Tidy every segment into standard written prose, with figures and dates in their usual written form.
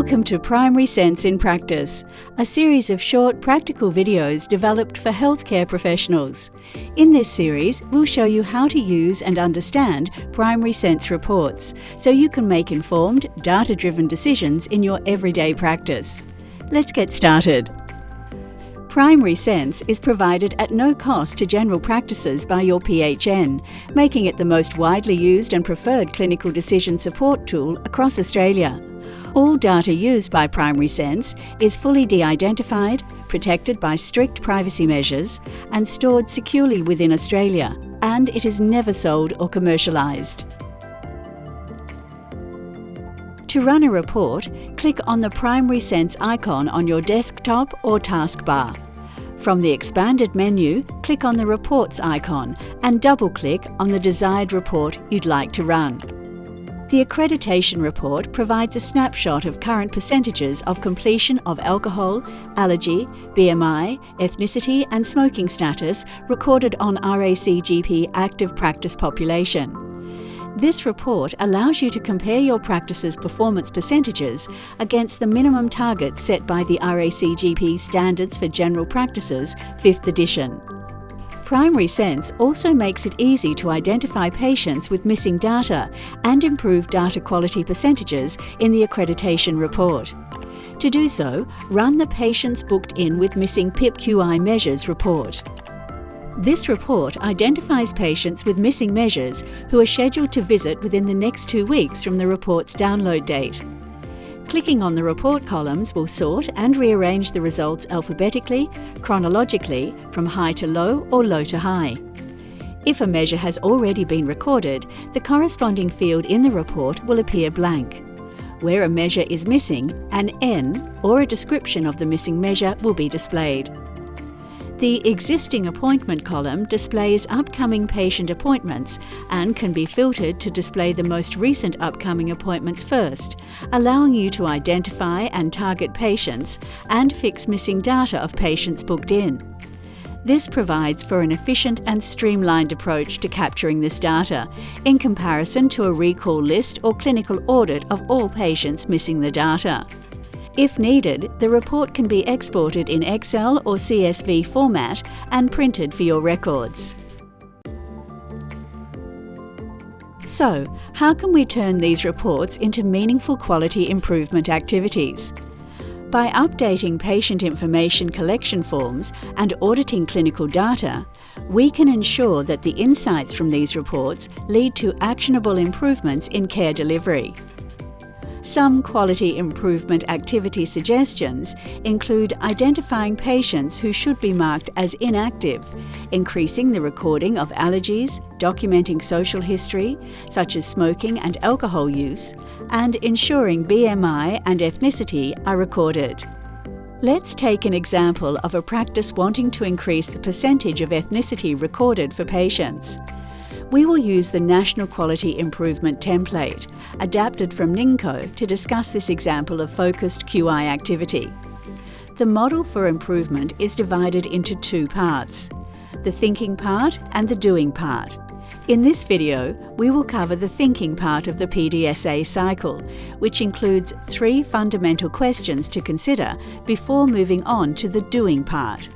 Welcome to Primary Sense in Practice, a series of short practical videos developed for healthcare professionals. In this series, we'll show you how to use and understand Primary Sense reports so you can make informed, data-driven decisions in your everyday practice. Let's get started. Primary Sense is provided at no cost to general practices by your PHN, making it the most widely used and preferred clinical decision support tool across Australia. All data used by Primary Sense is fully de-identified, protected by strict privacy measures, and stored securely within Australia, and it is never sold or commercialised. To run a report, click on the Primary Sense icon on your desktop or taskbar. From the expanded menu, click on the Reports icon and double-click on the desired report you'd like to run. The Accreditation report provides a snapshot of current percentages of completion of alcohol, allergy, BMI, ethnicity and smoking status recorded on RACGP active practice population. This report allows you to compare your practice's performance percentages against the minimum targets set by the RACGP Standards for General Practices, 5th edition. Primary Sense also makes it easy to identify patients with missing data and improve data quality percentages in the Accreditation report. To do so, run the Patients Booked In with Missing PIP-QI Measures report. This report identifies patients with missing measures who are scheduled to visit within the next 2 weeks from the report's download date. Clicking on the report columns will sort and rearrange the results alphabetically, chronologically, from high to low or low to high. If a measure has already been recorded, the corresponding field in the report will appear blank. Where a measure is missing, an N or a description of the missing measure will be displayed. The Existing Appointment column displays upcoming patient appointments and can be filtered to display the most recent upcoming appointments first, allowing you to identify and target patients and fix missing data of patients booked in. This provides for an efficient and streamlined approach to capturing this data, in comparison to a recall list or clinical audit of all patients missing the data. If needed, the report can be exported in Excel or CSV format and printed for your records. So, how can we turn these reports into meaningful quality improvement activities? By updating patient information collection forms and auditing clinical data, we can ensure that the insights from these reports lead to actionable improvements in care delivery. Some quality improvement activity suggestions include identifying patients who should be marked as inactive, increasing the recording of allergies, documenting social history, such as smoking and alcohol use, and ensuring BMI and ethnicity are recorded. Let's take an example of a practice wanting to increase the percentage of ethnicity recorded for patients. We will use the National Quality Improvement Template, adapted from NINCO, to discuss this example of focused QI activity. The model for improvement is divided into two parts: the thinking part and the doing part. In this video, we will cover the thinking part of the PDSA cycle, which includes 3 fundamental questions to consider before moving on to the doing part.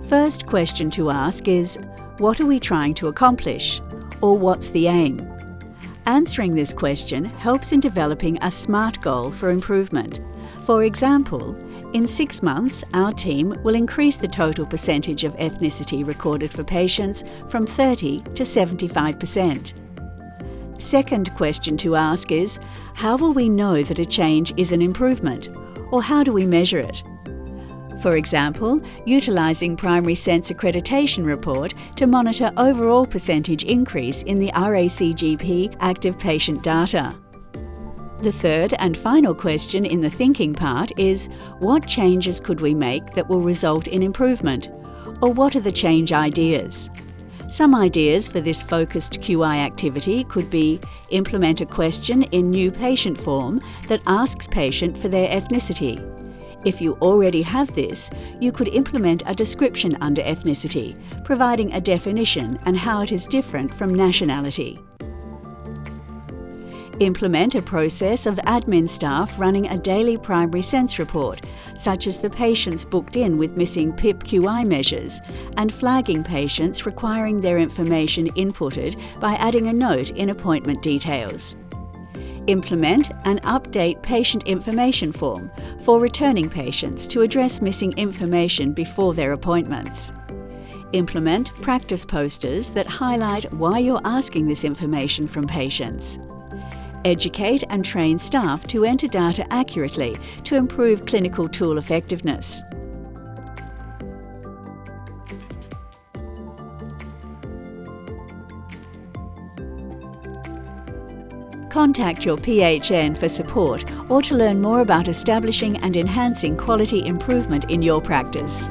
First question to ask is, what are we trying to accomplish? Or what's the aim? Answering this question helps in developing a SMART goal for improvement. For example, in 6 months, our team will increase the total percentage of ethnicity recorded for patients from 30 to 75%. Second question to ask is, how will we know that a change is an improvement? Or how do we measure it? For example, utilising Primary Sense Accreditation report to monitor overall percentage increase in the RACGP active patient data. The third and final question in the thinking part is, what changes could we make that will result in improvement? Or what are the change ideas? Some ideas for this focused QI activity could be implement a question in new patient form that asks patient for their ethnicity. If you already have this, you could implement a description under ethnicity, providing a definition and how it is different from nationality. Implement a process of admin staff running a daily primary sense report, such as the patients booked in with missing PIP-QI measures, and flagging patients requiring their information inputted by adding a note in appointment details. Implement and update patient information form for returning patients to address missing information before their appointments. Implement practice posters that highlight why you're asking this information from patients. Educate and train staff to enter data accurately to improve clinical tool effectiveness. Contact your PHN for support or to learn more about establishing and enhancing quality improvement in your practice.